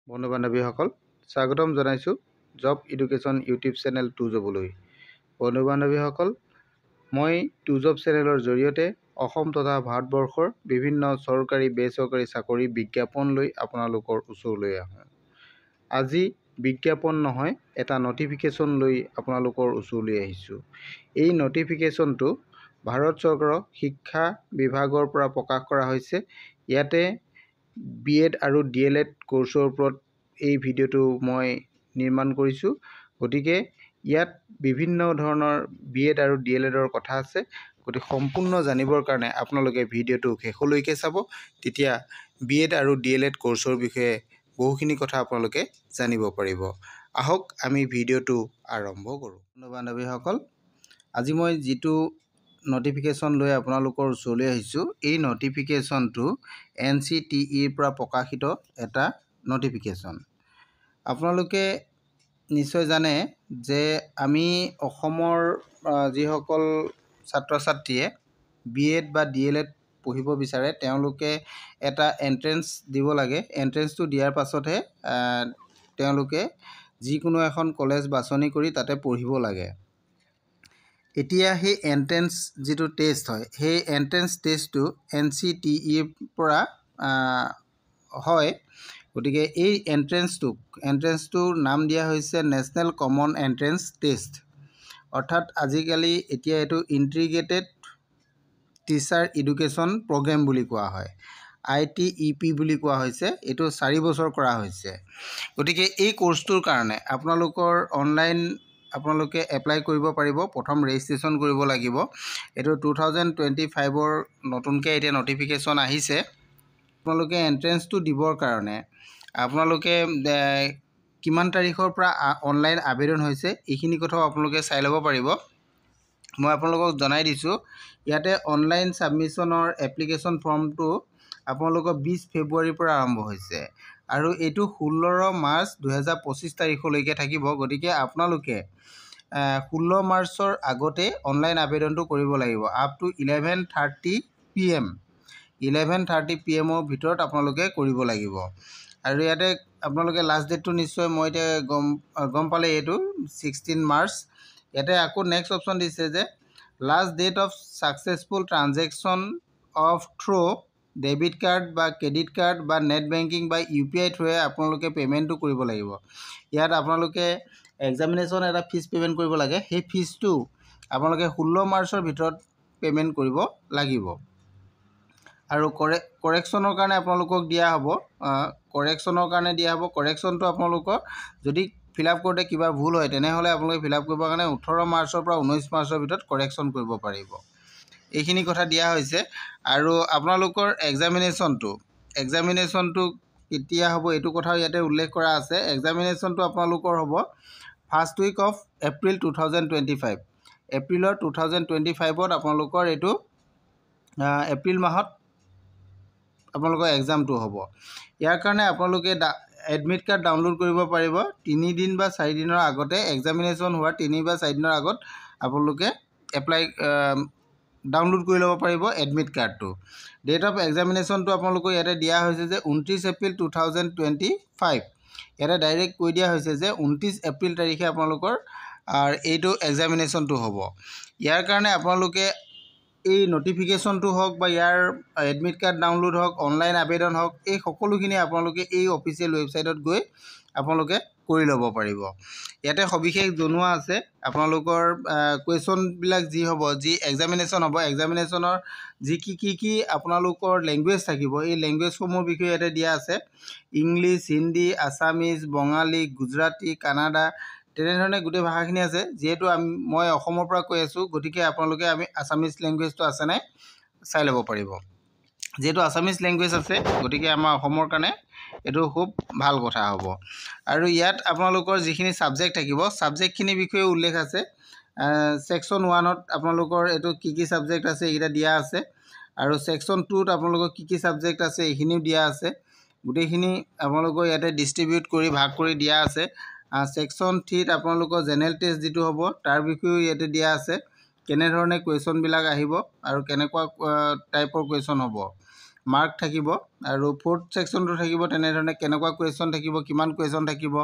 বন্ধু বান্ধৱীসকল স্বাগতম জনাইছোঁ job education YouTube channel to জবলৈ। বন্ধু বান্ধৱীসকল, মই টু জব চেনেলৰ জৰিয়তে অসম তথা ভাৰতবৰ্ষৰ বিভিন্ন চৰকাৰী বেচৰকাৰী চাকৰি বিজ্ঞাপন লৈ আপোনালোকৰ ওচৰলৈ আহোঁ। আজি বিজ্ঞাপন নহয়, এটা নটিফিকেশ্যন লৈ আপোনালোকৰ ওচৰলৈ আহিছোঁ। এই নটিফিকেশ্যনটো ভাৰত চৰকাৰৰ শিক্ষা বিভাগৰ পৰা প্ৰকাশ কৰা হৈছে। ইয়াতে BEd আৰু DLEd কোৰ্চৰ ওপৰত এই ভিডিঅ'টো মই নিৰ্মাণ কৰিছোঁ। গতিকে ইয়াত বিভিন্ন ধৰণৰ BEd আৰু DLEdৰ কথা আছে। গতিকে সম্পূৰ্ণ জানিবৰ কাৰণে আপোনালোকে ভিডিঅ'টো শেষলৈকে চাব। তেতিয়া BEd আৰু DLEd কোৰ্চৰ বিষয়ে বহুখিনি কথা আপোনালোকে জানিব পাৰিব। আহক আমি ভিডিঅ'টো আৰম্ভ কৰোঁ। বন্ধু বান্ধৱীসকল, আজি মই যিটো নটিফিকেশ্যন লৈ আপোনালোকৰ ওচৰলৈ আহিছোঁ, এই নটিফিকেশ্যনটো NCTEৰ পৰা প্ৰকাশিত এটা নটিফিকেশ্যন। আপোনালোকে নিশ্চয় জানে যে আমি অসমৰ যিসকল ছাত্ৰ ছাত্ৰীয়ে BEd বা DLEd পঢ়িব বিচাৰে তেওঁলোকে এটা এণ্ট্ৰেঞ্চ দিব লাগে। এণ্ট্ৰেঞ্চটো দিয়াৰ পাছতহে তেওঁলোকে যিকোনো এখন কলেজ বাছনি কৰি তাতে পঢ়িব লাগে। এতিয়া সেই এণ্ট্ৰেঞ্চ যিটো টেষ্ট হয়, সেই এণ্ট্ৰেঞ্চ টেষ্টটো NCTEৰ পৰা হয়। গতিকে এই এণ্ট্ৰেঞ্চটোৰ নাম দিয়া হৈছে নেশ্যনেল কমন এণ্ট্ৰেঞ্চ টেষ্ট। অৰ্থাৎ আজিকালি এতিয়া এইটো ইণ্টিগ্ৰেটেড টিচাৰ এডুকেশ্যন প্ৰগ্ৰেম বুলি কোৱা হয়, ITEP বুলি কোৱা হৈছে। এইটো 4 বছৰ কৰা হৈছে। গতিকে এই কোৰ্চটোৰ কাৰণে আপোনালোকে এপ্লাই কৰিব পাৰিব। প্ৰথম ৰেজিষ্ট্ৰেশ্যন কৰিব লাগিব। এইটো 2025ৰ নতুনকৈ এতিয়া নটিফিকেশ্যন আহিছে। আপোনালোকে এণ্ট্ৰেঞ্চটো দিবৰ কাৰণে আপোনালোকে কিমান তাৰিখৰ পৰা অনলাইন আবেদন হৈছে এইখিনি কথাও আপোনালোকে চাই ল'ব পাৰিব। মই আপোনালোকক জনাই দিছোঁ, ইয়াতে অনলাইন ছাবমিশ্যনৰ এপ্লিকেশ্যন ফৰ্মটো আপোনালোকৰ 20 ফেব্ৰুৱাৰীৰ পৰা আৰম্ভ হৈছে আৰু এইটো 16 মাৰ্চ 2025 তাৰিখলৈকে থাকিব। গতিকে আপোনালোকে 16 মাৰ্চৰ আগতে অনলাইন আবেদনটো কৰিব লাগিব। আপ টু 11:30 PM 11:30 PM ভিতৰত আপোনালোকে কৰিব লাগিব। আৰু ইয়াতে আপোনালোকে লাষ্ট ডেটটো নিশ্চয় মই এতিয়া গম পালে, এইটো 16 মাৰ্চ। ইয়াতে আকৌ নেক্সট অপশ্যন দিছে যে last date of successful transaction of through debit card বা ক্ৰেডিট কাৰ্ড বা নেট বেংকিং বা UPI থ্ৰুৱে আপোনালোকে পে'মেণ্টটো কৰিব লাগিব। ইয়াত আপোনালোকে এক্সামিনেশ্যন এটা ফিজ পে'মেণ্ট কৰিব লাগে। সেই ফিজটো আপোনালোকে 16 মাৰ্চৰ ভিতৰত পে'মেণ্ট কৰিব লাগিব। আৰু কৰেকশ্যনৰ কাৰণে আপোনালোকক দিয়া হ'ব। কৰেকশ্যনটো আপোনালোকৰ যদি ফিল আপ কৰোঁতে কিবা ভুল হয় তেনেহ'লে আপোনালোকে ফিল আপ কৰিবৰ কাৰণে 18 মাৰ্চৰ পৰা 19 মাৰ্চৰ ভিতৰত কৰেকশ্যন কৰিব পাৰিব। এইখিনি কথা দিয়া হৈছে। আৰু আপোনালোকৰ এক্সামিনেশ্যনটো কেতিয়া হ'ব এইটো কথাও ইয়াতে উল্লেখ কৰা আছে। এক্সামিনেশ্যনটো আপোনালোকৰ হ'ব ফাৰ্ষ্ট উইক অফ এপ্ৰিল 2025। এপ্ৰিলৰ 2025ত আপোনালোকৰ এইটো এপ্ৰিল মাহত আপোনালোকৰ এক্সামটো হ'ব। ইয়াৰ কাৰণে আপোনালোকে এডমিট কাৰ্ড ডাউনলোড কৰিব পাৰিব। 3 দিন বা 4 দিনৰ আগতে, এক্সামিনেশ্যন হোৱাৰ 3 বা 4 দিনৰ আগত আপোনালোকে ডাউনলোড কৰি ল'ব পাৰিব এডমিট কাৰ্ডটো। ডেট অফ এক্সামিনেশ্যনটো আপোনালোকৰ ইয়াতে দিয়া হৈছে যে 29 এপ্ৰিল 2025। ইয়াতে ডাইৰেক্ট কৈ দিয়া হৈছে যে 29 এপ্ৰিল তাৰিখে আপোনালোকৰ এইটো এক্সামিনেশ্যনটো হ'ব। ইয়াৰ কাৰণে আপোনালোকে এই নটিফিকেশ্যনটো হওক বা ইয়াৰ এডমিট কাৰ্ড ডাউনলোড হওক, অনলাইন আবেদন হওক, এই সকলোখিনি আপোনালোকে এই অফিচিয়েল ৱেবছাইটত গৈ আপোনালোকে কৰি ল'ব পাৰিব। ইয়াতে সবিশেষ জনোৱা আছে। আপোনালোকৰ কুৱেশ্যনবিলাক যি এক্সামিনেশ্যন হ'ব, এক্সামিনেশ্যনৰ কি আপোনালোকৰ লেংগুৱেজ থাকিব, এই লেংগুৱেজসমূহৰ বিষয়ে ইয়াতে দিয়া আছে। ইংলিছ, হিন্দী, আছামিজ, বঙালী, গুজৰাটী, কানাডা, তেনেধৰণে গোটেই ভাষাখিনি আছে। যিহেতু মই অসমৰ পৰা কৈ আছোঁ, গতিকে আপোনালোকে আছামিজ লেংগুৱেজটো আছে নাই চাই ল'ব পাৰিব। যিহেতু আছামিজ লেংগুৱেজ আছে, গতিকে আমাৰ অসমৰ কাৰণে এইটো খুব ভাল কথা হ'ব। আৰু ইয়াত আপোনালোকৰ যিখিনি ছাবজেক্ট থাকিব, ছাবজেক্টখিনিৰ বিষয়ে উল্লেখ আছে। ছেকশ্যন 1ত আপোনালোকৰ এইটো কি ছাবজেক্ট আছে এইকেইটা দিয়া আছে। আৰু ছেকশ্যন 2ত আপোনালোকৰ কি ছাবজেক্ট আছে এইখিনিও দিয়া আছে। গোটেইখিনি আপোনালোকৰ ইয়াতে ডিষ্ট্ৰিবিউট কৰি ভাগ কৰি দিয়া আছে। ছেকশ্যন 3ত আপোনালোকৰ জেনেৰেল টেষ্ট যিটো হ'ব তাৰ বিষয়েও ইয়াতে দিয়া আছে। কেনেধৰণে কুৱেশ্যনবিলাক আহিব আৰু কেনেকুৱা টাইপৰ কুৱেশ্যন হ'ব। মাৰ্ক থাকিব আৰু 4th সেকশনটো থাকিব তেনেধৰণে কেনেকুৱা কুৱেশ্যন থাকিব কিমান কুৱেশ্যন থাকিব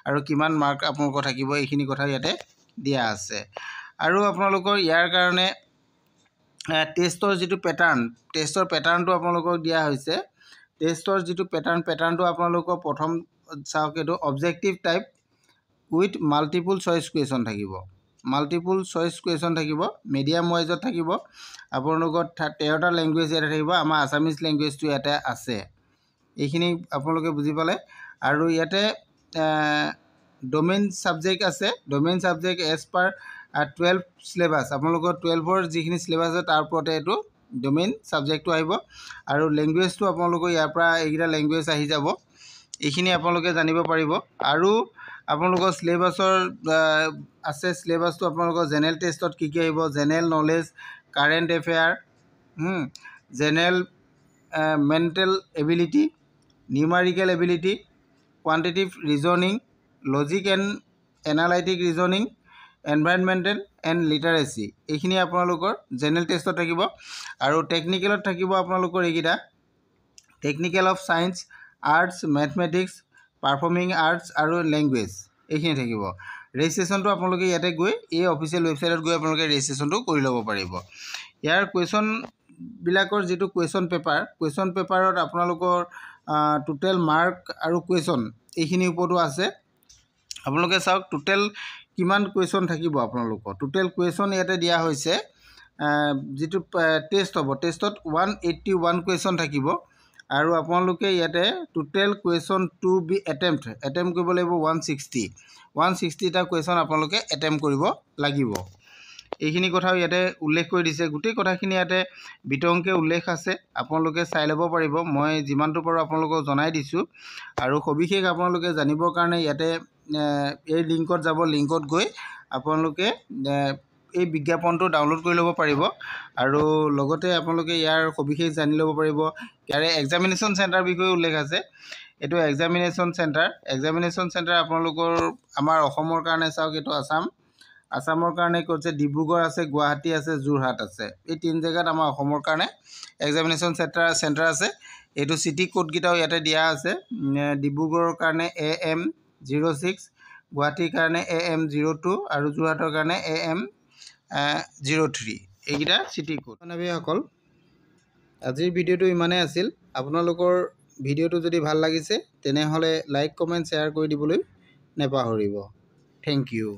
আৰু কিমান মাৰ্ক আপোনালোকৰ থাকিব এইখিনি কথা ইয়াতে দিয়া আছে আৰু আপোনালোকৰ ইয়াৰ কাৰণে টেষ্টৰ যিটো পেটাৰ্ণটো আপোনালোকক দিয়া হৈছে টেষ্টৰ যিটো পেটাৰ্ণটো আপোনালোকৰ প্ৰথম চাওক এইটো objective type with multiple choice question থাকিব মিডিয়াম ৱাইজত থাকিব আপোনালোকৰ 13টা লেংগুৱেজ ইয়াতে থাকিব আমাৰ আছামিজ লেংগুৱেজটো ইয়াতে আছে এইখিনি আপোনালোকে বুজি পালে আৰু ইয়াতে ডোমেইন সাবজেক্ট আছে domain subject as per 12 syllabus আপোনালোকৰ 12ৰ যিখিনি সিলেবাস আছে তাৰ ওপৰতে এইটো ডোমেইন সাবজেক্টটো আহিব আৰু লেংগুৱেজটো আপোনালোকৰ ইয়াৰ পৰা এইকেইটা লেংগুৱেজ আহি যাব এইখিনি আপোনালোকে জানিব পাৰিব আৰু আপোনালোকৰ সিলেবাসৰ আছে সিলেবাসটো আপোনালোকৰ জেনেৰেল টেষ্টত কি কি আহিব general knowledge current affair general mental ability numerical ability quantitative reasoning logic and analytic reasoning environmental and লিটাৰেচি এইখিনি আপোনালোকৰ জেনেৰেল টেষ্টত থাকিব আৰু টেকনিকেলত থাকিব আপোনালোকৰ এইকেইটা technical of science arts mathematics performing arts আৰু লেংগুৱেজ এইখিনি থাকিব ৰেজিষ্ট্ৰেশ্যনটো আপোনালোকে ইয়াতে গৈ এই অফিচিয়েল ৱেবছাইটত গৈ আপোনালোকে ৰেজিষ্ট্ৰেশ্যনটো কৰি ল'ব পাৰিব ইয়াৰ কুৱেশ্যনবিলাকৰ যিটো কুৱেশ্যন পেপাৰত আপোনালোকৰ টোটেল মাৰ্ক আৰু কুৱেশ্যন এইখিনিৰ ওপৰতো আছে আপোনালোকে চাওক টোটেল কিমান কুৱেশ্যন থাকিব আপোনালোকৰ টোটেল কুৱেশ্যন ইয়াতে দিয়া হৈছে যিটো টেষ্ট হ'ব টেষ্টত 181 কুৱেশ্যন থাকিব আৰু আপোনালোকে ইয়াতে total question to be attempt কৰিব লাগিব 160টা কুৱেশ্যন আপোনালোকে এটেম্প্ট কৰিব লাগিব এইখিনি কথাও ইয়াতে উল্লেখ কৰি দিছে গোটেই কথাখিনি ইয়াতে বিতংকে উল্লেখ আছে আপোনালোকে চাই ল'ব পাৰিব মই যিমানটো পাৰোঁ আপোনালোকক জনাই দিছোঁ আৰু সবিশেষ আপোনালোকে জানিবৰ কাৰণে ইয়াতে এই লিংকত যাব লিংকত গৈ আপোনালোকে এই বিজ্ঞাপনটো ডাউনলোড কৰি ল'ব পাৰিব আৰু লগতে আপোনালোকে ইয়াৰ সবিশেষ জানি ল'ব পাৰিব ইয়াৰে এক্সামিনেশ্যন চেণ্টাৰ বিষয়ে উল্লেখ আছে এইটো এক্সামিনেশ্যন চেণ্টাৰ আপোনালোকৰ আমাৰ অসমৰ কাৰণে চাওক এইটো আসামৰ কাৰণে কৈছে ডিব্ৰুগড় আছে গুৱাহাটী আছে যোৰহাট আছে এই তিন জেগাত আমাৰ অসমৰ কাৰণে এক্সামিনেশ্যন চেণ্টাৰ আছে এইটো চিটি কোডকেইটাও ইয়াতে দিয়া আছে ডিব্ৰুগড়ৰ কাৰণে AM06 গুৱাহাটীৰ কাৰণে AM02 আৰু যোৰহাটৰ কাৰণে AM03 এইকেইটা চিটি কোড মানৱীসকল আজিৰ ভিডিঅ'টো ইমানেই আছিল আপোনালোকৰ ভিডিঅ'টো যদি ভাল লাগিছে তেনেহ'লে লাইক কমেণ্ট শ্বেয়াৰ কৰি দিবলৈ নেপাহৰিব থেংক ইউ